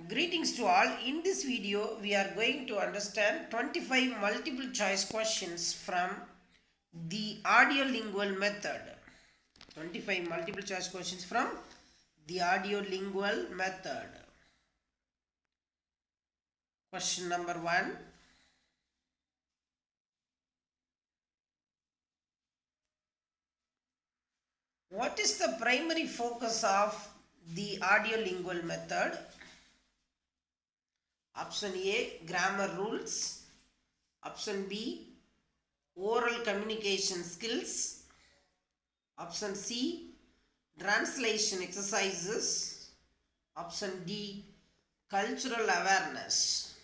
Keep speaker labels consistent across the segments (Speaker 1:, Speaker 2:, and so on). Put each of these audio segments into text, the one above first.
Speaker 1: Greetings to all. In this video, we are going to understand 25 multiple choice questions from the audio-lingual method. 25 multiple choice questions from the audio-lingual method. Question number 1. What is the primary focus of the audio-lingual method? Option A, grammar rules. Option B, oral communication skills. Option C, translation exercises. Option D, cultural awareness.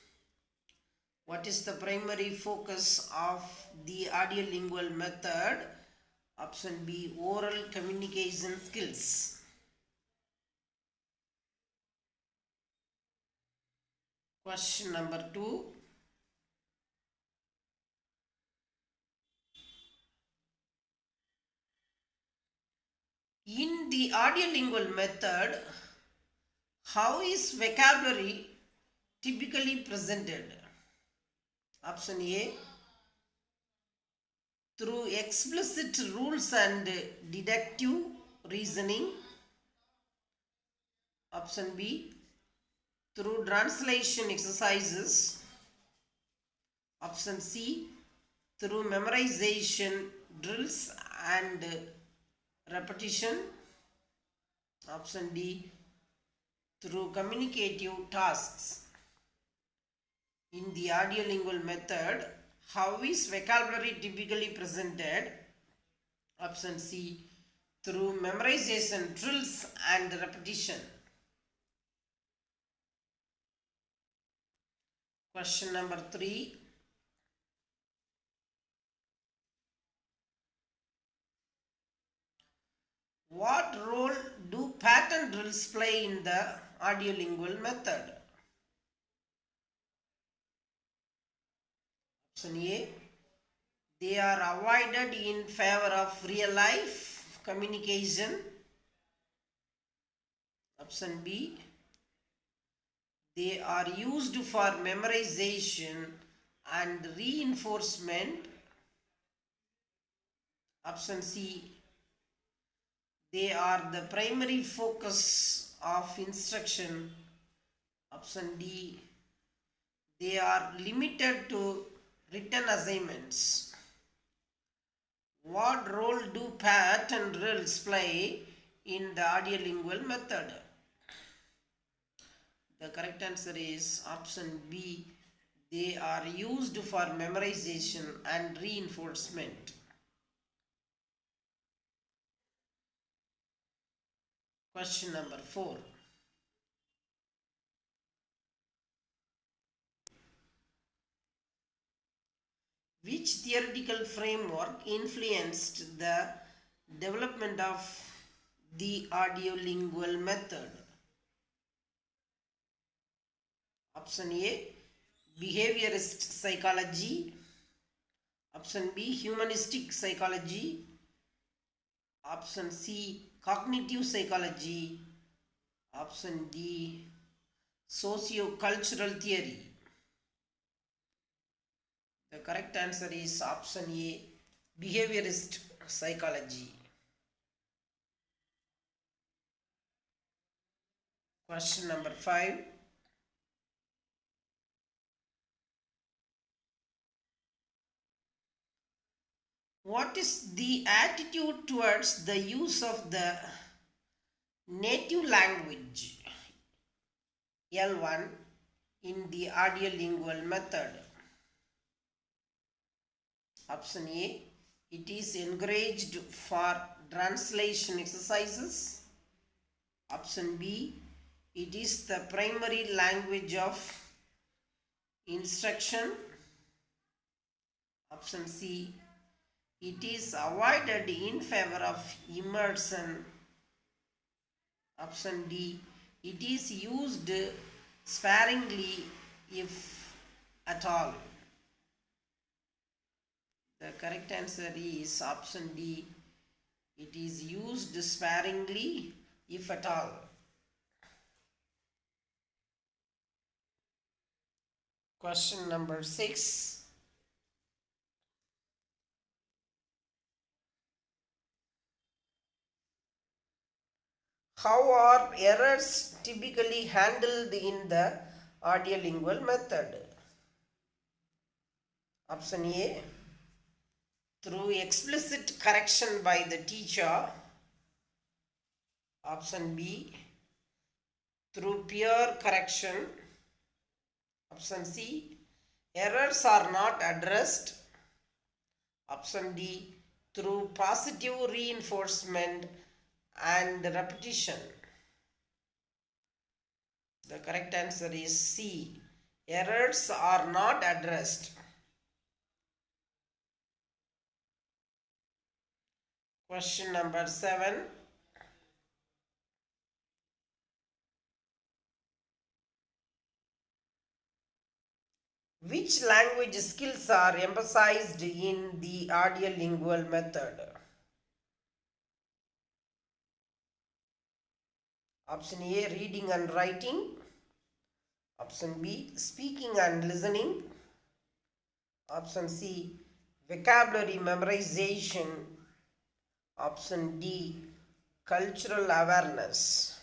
Speaker 1: What is the primary focus of the audio-lingual method? Option B, oral communication skills. Question number 2. In the audio-lingual method, how is vocabulary typically presented? Option A, through explicit rules and deductive reasoning. Option B, through translation exercises. Option C, through memorization drills and repetition. Option D, through communicative tasks. In the audio-lingual method, how is vocabulary typically presented? Option C, through memorization drills and repetition. Question number 3. What role do pattern drills play in the audio-lingual method? Option A, they are avoided in favor of real-life communication. Option B, they are used for memorization and reinforcement. Option C, they are the primary focus of instruction. Option D, they are limited to written assignments. What role do pattern drills play in the audio-lingual method? The correct answer is option B. They are used for memorization and reinforcement. Question number 4. Which theoretical framework influenced the development of the audio-lingual method? Option A, behaviorist psychology. Option B, humanistic psychology. Option C, cognitive psychology. Option D, socio-cultural theory. The correct answer is option A, behaviorist psychology. Question number 5. What is the attitude towards the use of the native language L1 in the audio-lingual method? Option A, it is encouraged for translation exercises. Option B, it is the primary language of instruction. Option C, it is avoided in favor of immersion. Option D, it is used sparingly if at all. The correct answer is option D, it is used sparingly if at all. Question number 6. How are errors typically handled in the audio-lingual method? Option A, through explicit correction by the teacher. Option B, through peer correction. Option C, errors are not addressed. Option D, through positive reinforcement and repetition. The correct answer is C. Errors are not addressed. Question number 7. Which language skills are emphasized in the audio-lingual method? Option A, reading and writing. Option B, speaking and listening. Option C, vocabulary memorization. Option D, cultural awareness.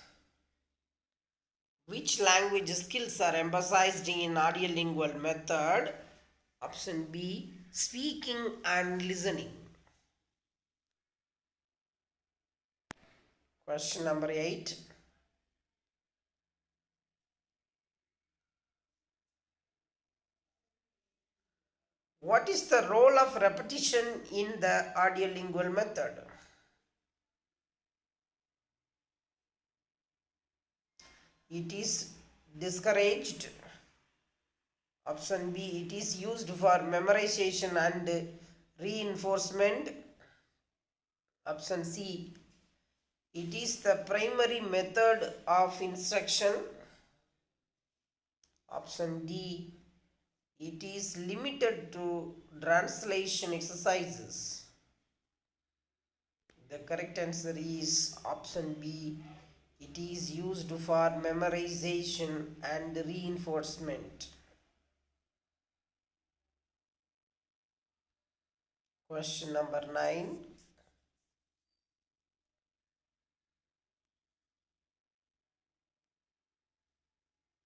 Speaker 1: Which language skills are emphasized in audio-lingual method? Option B, speaking and listening. Question number 8. What is the role of repetition in the audio-lingual method? It is discouraged. Option B, it is used for memorization and reinforcement. Option C, it is the primary method of instruction. Option D, it is limited to translation exercises. The correct answer is option B. It is used for memorization and reinforcement. Question number 9.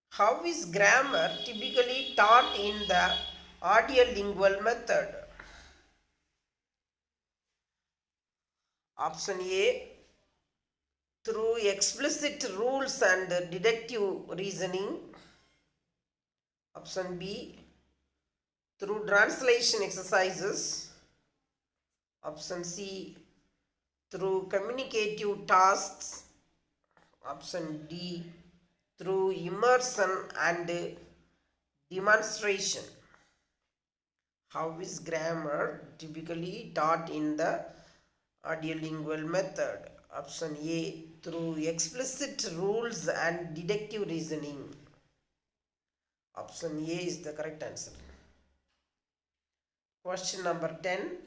Speaker 1: How is grammar typically taught in the audio-lingual method? Option A, through explicit rules and deductive reasoning. Option B, through translation exercises. Option C, through communicative tasks. Option D, through immersion and demonstration. How is grammar typically taught in the audio-lingual method? Option A, through explicit rules and deductive reasoning. Option A is the correct answer. Question number 10.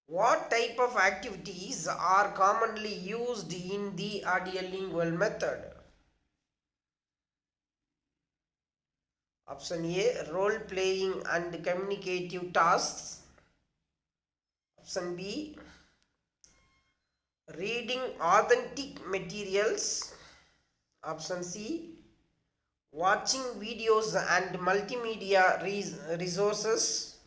Speaker 1: What type of activities are commonly used in the audio-lingual method? Option A, role-playing and communicative tasks. Option B, reading authentic materials. Option C, watching videos and multimedia resources.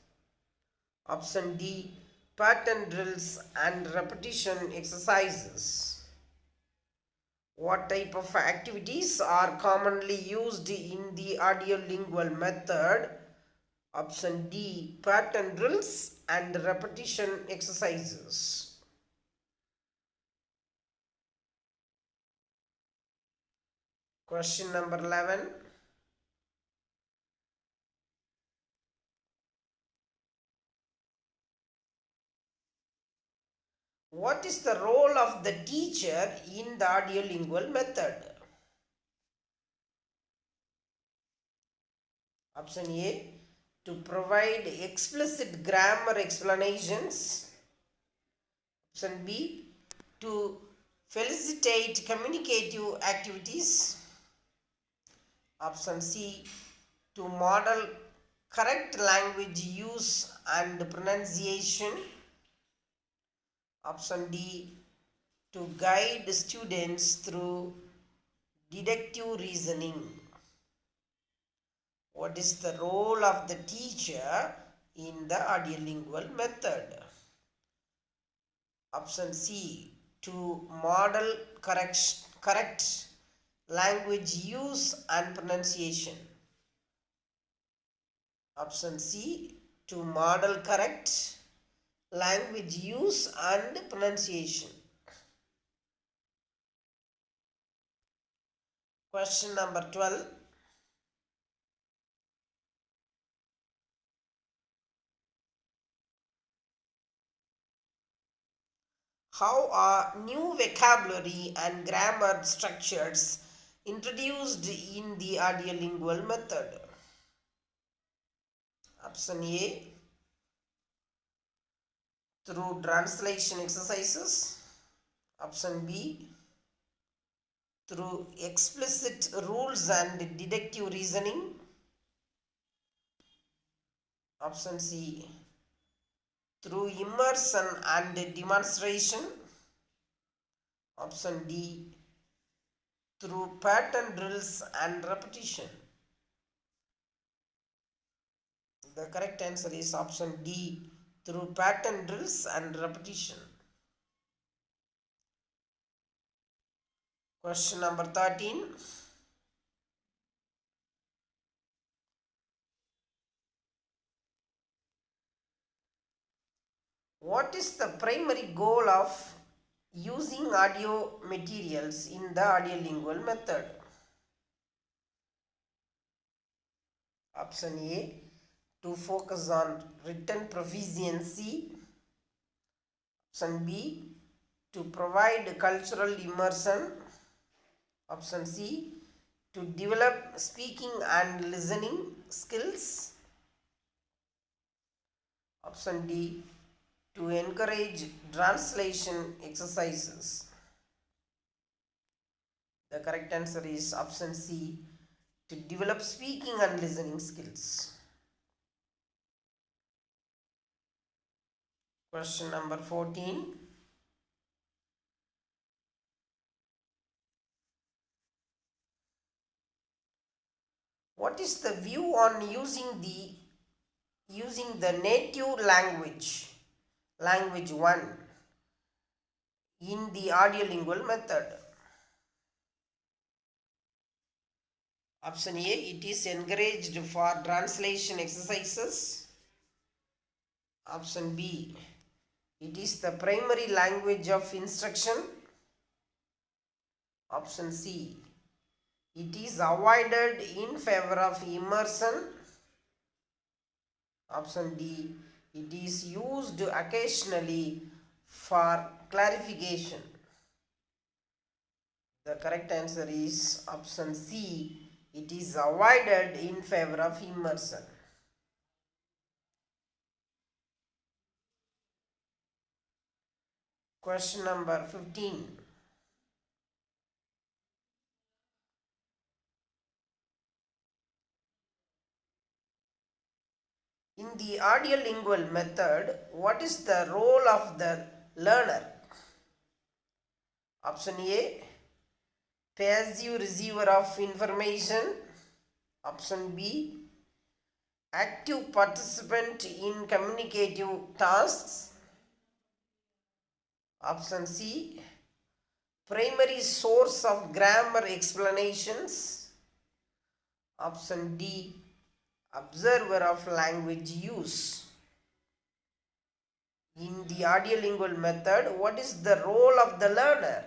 Speaker 1: Option D, pattern drills and repetition exercises. What type of activities are commonly used in the audio-lingual method? Option D, pattern drills and repetition exercises. Question number 11. What is the role of the teacher in the audio-lingual method? Option A, to provide explicit grammar explanations. Option B, to facilitate communicative activities. Option C, to model correct language use and pronunciation. Option D, to guide students through deductive reasoning. What is the role of the teacher in the audio-lingual method? Option C, to model correct language use and pronunciation. Option C, to model correct language use and pronunciation. Question number 12. How are new vocabulary and grammar structures introduced in the audio-lingual method? Option A, through translation exercises. Option B, through explicit rules and deductive reasoning. Option C, through immersion and demonstration. Option D, through pattern drills and repetition. The correct answer is option D, through pattern drills and repetition. Question number 13. What is the primary goal of using audio materials in the audio-lingual method? Option A, to focus on written proficiency. Option B, to provide cultural immersion. Option C, to develop speaking and listening skills. Option D, to encourage translation exercises. The correct answer is option C, to develop speaking and listening skills. Question number 14. What is the view on using the native language 1 in the audio-lingual method? Option A, it is encouraged for translation exercises. Option B, it is the primary language of instruction. Option C, it is avoided in favor of immersion. Option D, it is used occasionally for clarification. The correct answer is option C, it is avoided in favor of immersion. Question number 15. In the audio-lingual method, what is the role of the learner? Option A, passive receiver of information. Option B, active participant in communicative tasks. Option C, primary source of grammar explanations. Option D, observer of language use. In the audio-lingual method, what is the role of the learner?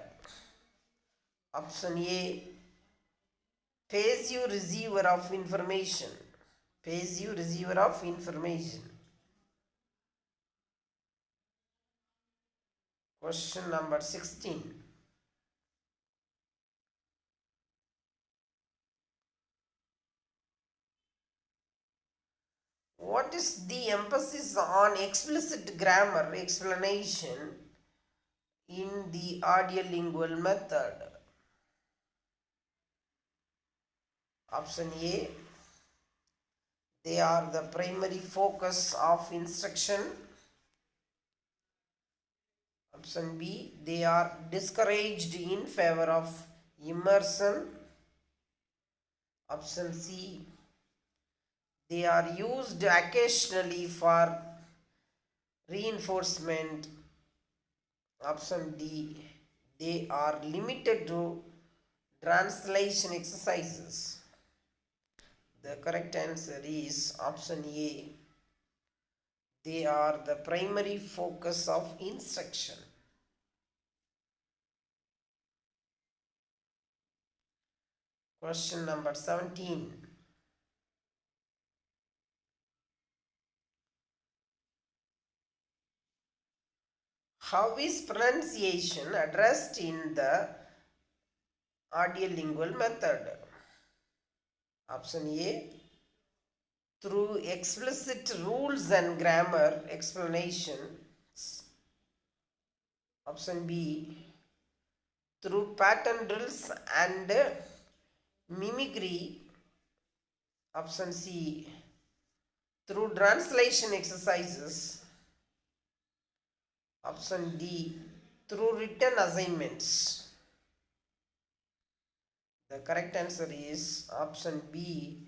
Speaker 1: Option A, passive receiver of information. Passive receiver of information. Question number 16. What is the emphasis on explicit grammar explanation in the audio-lingual method? Option A, they are the primary focus of instruction. Option B, they are discouraged in favor of immersion. Option C, they are used occasionally for reinforcement. Option D, they are limited to translation exercises. The correct answer is option A. They are the primary focus of instruction. Question number 17. How is pronunciation addressed in the audio-lingual method? Option A, through explicit rules and grammar explanations. Option B, through pattern drills and mimicry. Option C, through translation exercises. Option D, through written assignments. The correct answer is option B,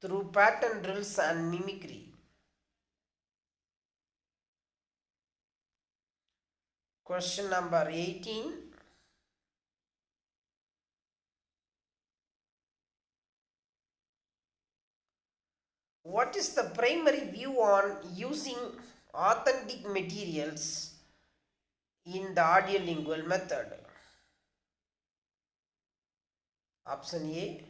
Speaker 1: through pattern drills and mimicry. Question number 18. What is the primary view on using authentic materials in the audio-lingual method? Option A,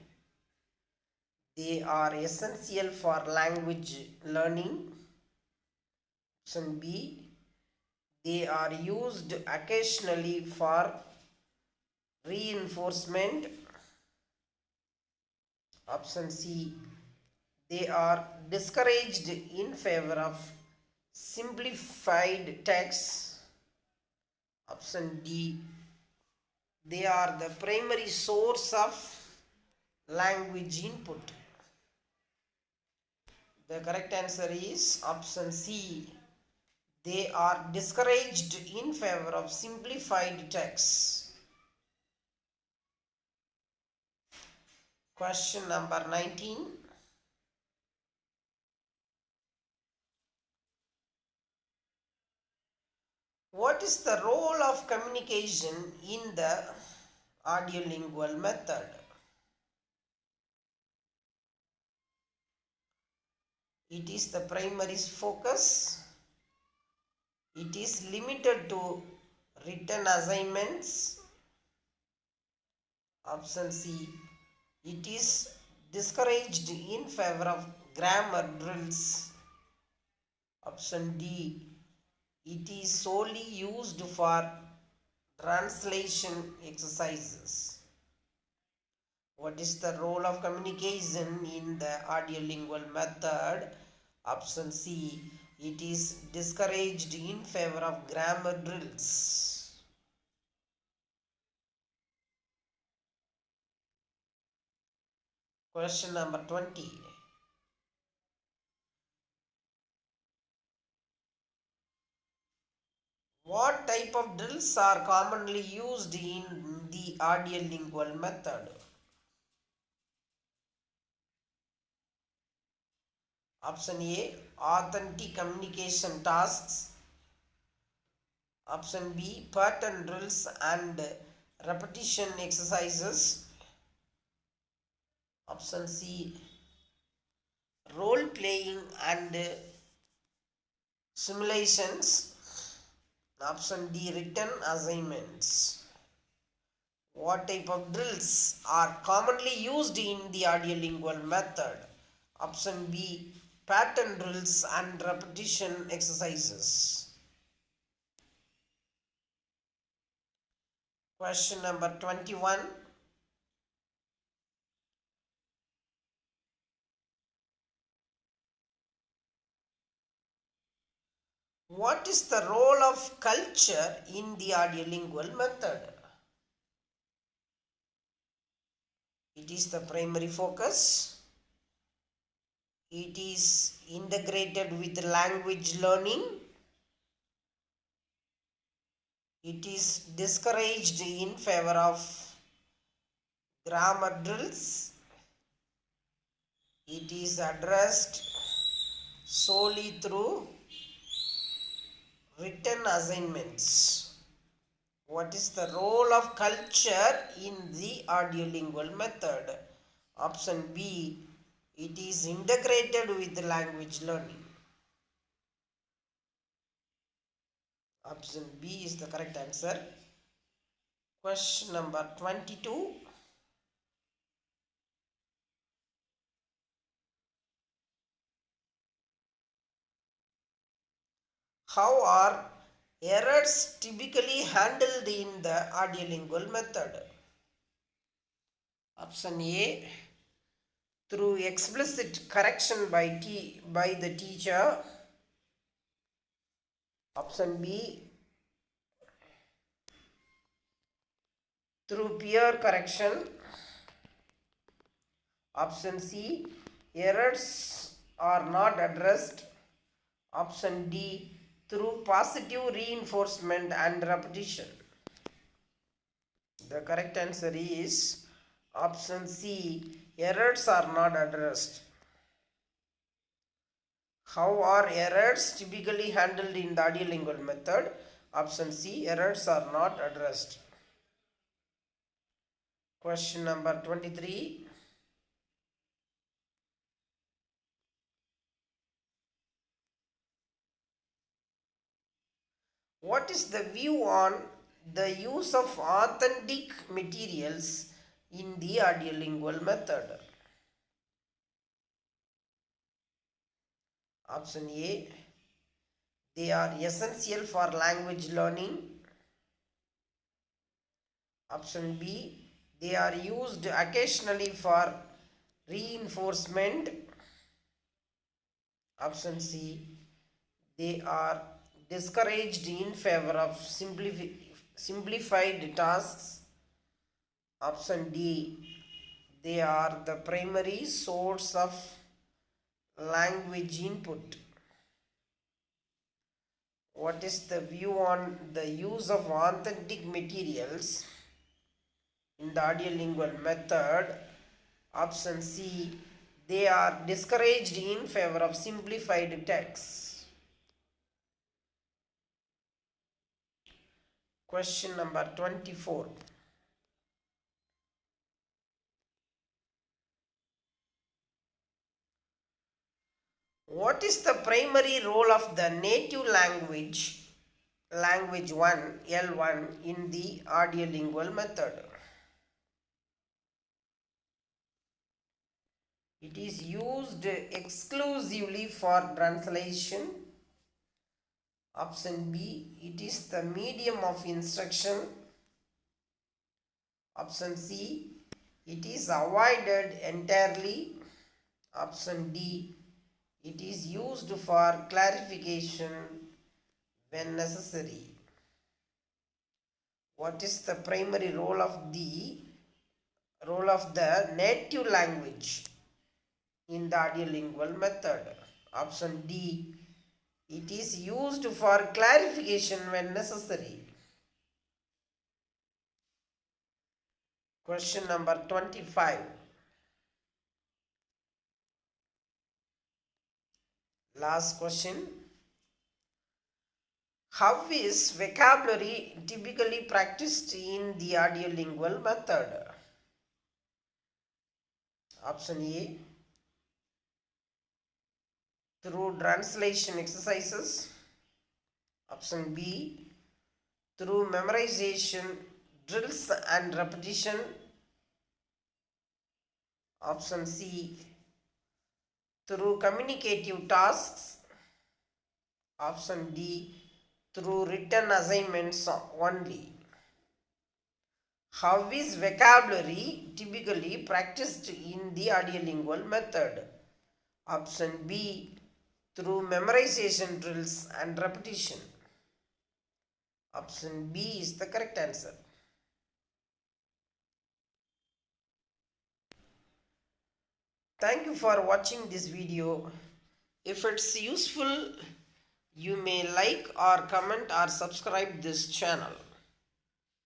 Speaker 1: they are essential for language learning. Option B, they are used occasionally for reinforcement. Option C, they are discouraged in favor of simplified text. Option D, they are the primary source of language input. The correct answer is option C. They are discouraged in favor of simplified text. Question number 19. What is the role of communication in the audio-lingual method? It is the primary focus. It is limited to written assignments. Option C, it is discouraged in favor of grammar drills. Option D, it is solely used for translation exercises. What is the role of communication in the audio-lingual method? Option C, it is discouraged in favor of grammar drills. Question number 20. What type of drills are commonly used in the audio-lingual method? Option A, authentic communication tasks. Option B, pattern drills and repetition exercises. Option C, role playing and simulations. Option D, written assignments. What type of drills are commonly used in the audio-lingual method? Option B, pattern drills and repetition exercises. Question number 21. What is the role of culture in the audio-lingual method? It is the primary focus. It is integrated with language learning. It is discouraged in favor of grammar drills. It is addressed solely through written assignments. What is the role of culture in the audio-lingual method? Option B, it is integrated with language learning. Option B is the correct answer. Question number 22. How are errors typically handled in the audio-lingual method? Option A, through explicit correction by the teacher. Option B, through peer correction. Option C, errors are not addressed. Option D, through positive reinforcement and repetition. The correct answer is option C, errors are not addressed. How are errors typically handled in the audio-lingual method? Option C, errors are not addressed. Question number 23. What is the view on the use of authentic materials in the audio-lingual method? Option A, they are essential for language learning. Option B, they are used occasionally for reinforcement. Option C, they are discouraged in favor of simplified tasks. Option D, they are the primary source of language input. What is the view on the use of authentic materials in the audio-lingual method? Option C, they are discouraged in favor of simplified texts. Question number 24. What is the primary role of the native language 1, L1 in the audio-lingual method? It is used exclusively for translation. Option B, it is the medium of instruction. Option C, it is avoided entirely. Option D, it is used for clarification when necessary. What is the primary role of the native language in the audio-lingual method? Option D, it is used for clarification when necessary. Question number 25. Last question. How is vocabulary typically practiced in the audio-lingual method? Option A, through translation exercises. Option B, through memorization, drills and repetition. Option C, through communicative tasks. Option D, through written assignments only. How is vocabulary typically practiced in the audio-lingual method? Option B, through memorization drills and repetition. Option B is the correct answer. Thank you for watching this video. If it's useful, you may like or comment or subscribe this channel.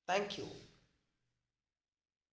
Speaker 1: Thank you.